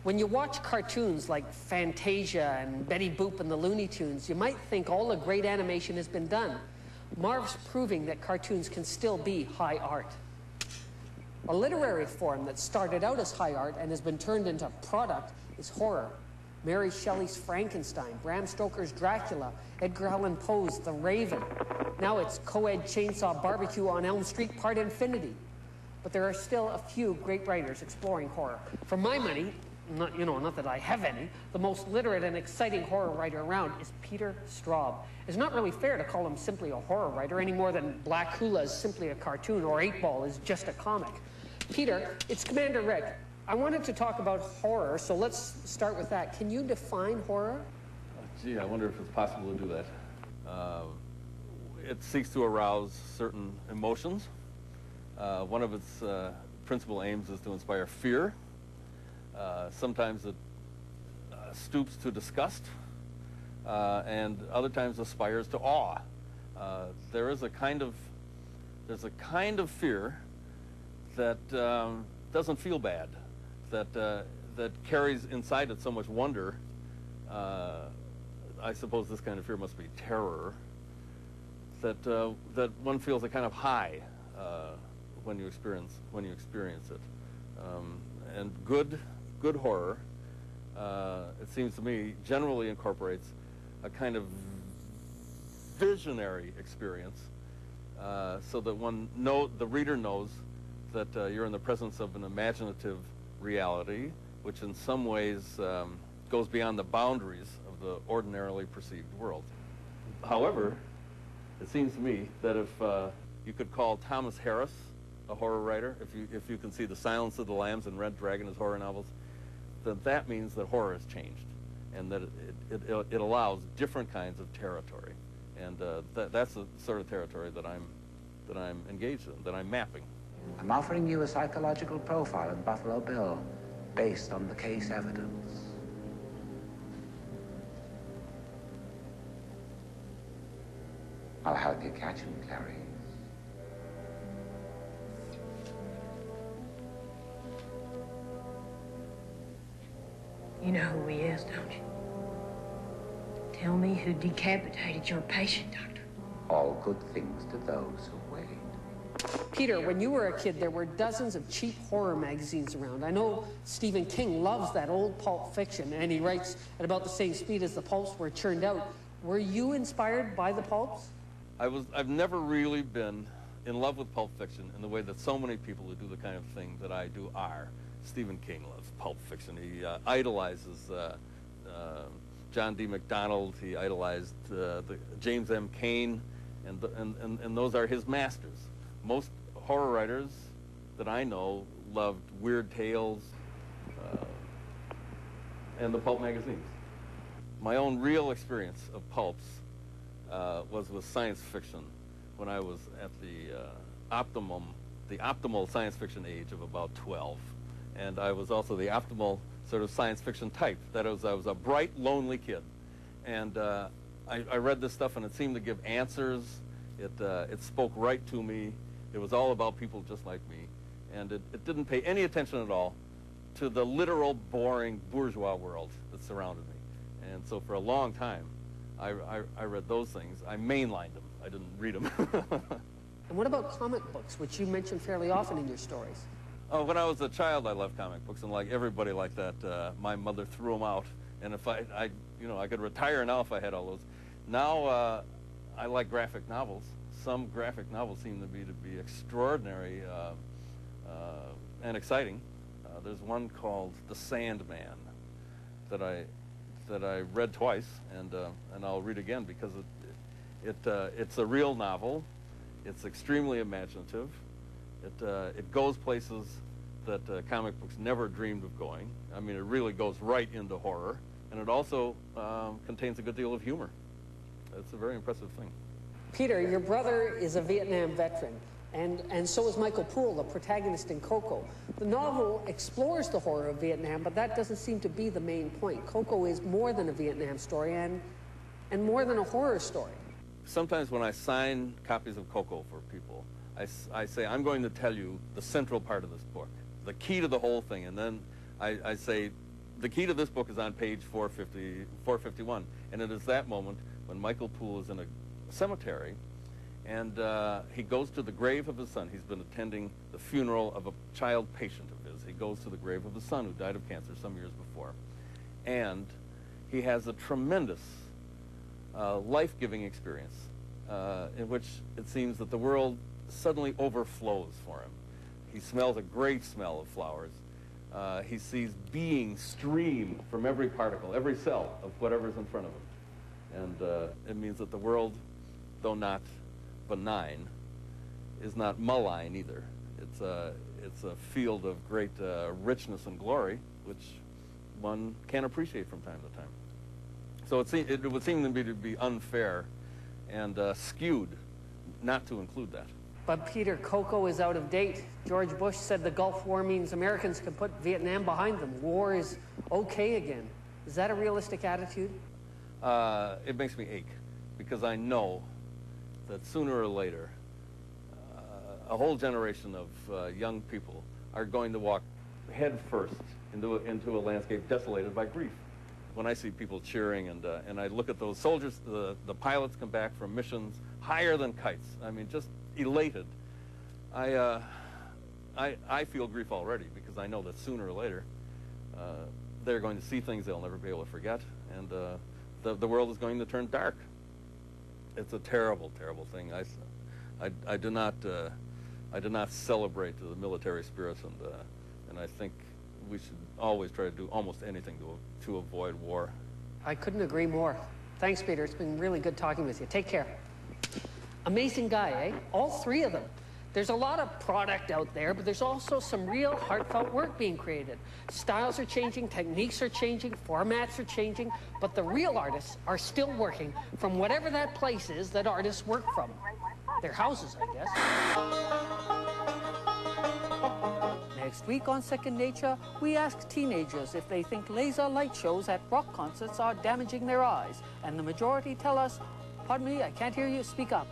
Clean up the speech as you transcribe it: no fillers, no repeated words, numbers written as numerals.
When you watch cartoons like Fantasia and Betty Boop and the Looney Tunes, you might think all the great animation has been done. Marv's proving that cartoons can still be high art. A literary form that started out as high art and has been turned into product is horror. Mary Shelley's Frankenstein, Bram Stoker's Dracula, Edgar Allan Poe's The Raven. Now it's co-ed chainsaw barbecue on Elm Street Part Infinity. But there are still a few great writers exploring horror. For my money, not that I have any, the most literate and exciting horror writer around is Peter Straub. It's not really fair to call him simply a horror writer any more than Black Hula is simply a cartoon or 8-Ball is just a comic. Peter, it's Commander Rick. I wanted to talk about horror, so let's start with that. Can you define horror? Gee, I wonder if it's possible to do that. It seeks to arouse certain emotions. One of its principal aims is to inspire fear. Sometimes it stoops to disgust, and other times aspires to awe. There's a kind of fear that doesn't feel bad, that carries inside it so much wonder. I suppose this kind of fear must be terror. That one feels a kind of high when you experience it, and good horror, it seems to me, generally incorporates a kind of visionary experience, so that the reader knows that you're in the presence of an imaginative reality, which in some ways goes beyond the boundaries of the ordinarily perceived world. However, it seems to me that if you could call Thomas Harris a horror writer, if you can see The Silence of the Lambs and Red Dragon as horror novels, then that means that horror has changed, and that it allows different kinds of territory, and that's the sort of territory that I'm engaged in, that I'm mapping. I'm offering you a psychological profile of Buffalo Bill based on the case evidence. I'll help you catch him, Clarice. You know who he is, don't you? Tell me who decapitated your patient, Doctor. All good things to those who wait. Peter, when you were a kid, there were dozens of cheap horror magazines around. I know Stephen King loves that old pulp fiction, and he writes at about the same speed as the pulps were churned out. Were you inspired by the pulps? I've never really been in love with pulp fiction in the way that so many people who do the kind of thing that I do are. Stephen King loves pulp fiction. He idolizes John D. MacDonald. He idolized James M. Cain, and those are his masters. Most horror writers that I know loved Weird Tales and the pulp magazines. My own real experience of pulps was with science fiction when I was at the optimal science fiction age of about 12. And I was also the optimal sort of science fiction type. That is, I was a bright, lonely kid. And I read this stuff, and it seemed to give answers. It spoke right to me. It was all about people just like me. And it didn't pay any attention at all to the literal, boring, bourgeois world that surrounded me. And so for a long time, I read those things. I mainlined them. I didn't read them. And what about comic books, which you mention fairly often in your stories? Oh, when I was a child, I loved comic books, and like everybody like that, my mother threw them out. And if I could retire now if I had all those. Now, I like graphic novels. Some graphic novels seem to be extraordinary and exciting. There's one called The Sandman that I read twice, and I'll read again because it's a real novel. It's extremely imaginative. It goes places that comic books never dreamed of going. I mean, it really goes right into horror, and it also contains a good deal of humor. It's a very impressive thing. Peter, your brother is a Vietnam veteran, and so is Michael Poole, the protagonist in Koko. The novel explores the horror of Vietnam, but that doesn't seem to be the main point. Koko is more than a Vietnam story and more than a horror story. Sometimes when I sign copies of Koko for people, I say, I'm going to tell you the central part of this book, the key to the whole thing, and then I say, the key to this book is on page 451, and it is that moment when Michael Poole is in a cemetery, and he goes to the grave of his son. He's been attending the funeral of a child patient of his. He goes to the grave of his son who died of cancer some years before, and he has a tremendous life-giving experience in which it seems that the world suddenly overflows for him. He smells a great smell of flowers. He sees beings stream from every particle, every cell of whatever's in front of him. And it means that the world, though not benign, is not malign either. It's a field of great richness and glory, which one can appreciate from time to time. So it would seem to me to be unfair and skewed not to include that. But Peter, Koko is out of date. George Bush said the Gulf War means Americans can put Vietnam behind them. War is okay again. Is that a realistic attitude? It makes me ache, because I know that sooner or later, a whole generation of young people are going to walk head first into a landscape desolated by grief. When I see people cheering and I look at those soldiers, the pilots come back from missions higher than kites. I mean, just elated. I feel grief already, because I know that sooner or later they're going to see things they'll never be able to forget, and the world is going to turn dark. It's a terrible, terrible thing. I do not celebrate the military spirits, and I think we should always try to do almost anything to avoid war. I couldn't agree more. Thanks, Peter. It's been really good talking with you. Take care. Amazing guy, eh? All three of them. There's a lot of product out there, but there's also some real heartfelt work being created. Styles are changing, techniques are changing, formats are changing, but the real artists are still working from whatever that place is that artists work from. Their houses, I guess. Next week on Second Nature, we ask teenagers if they think laser light shows at rock concerts are damaging their eyes, and the majority tell us, pardon me, I can't hear you, speak up.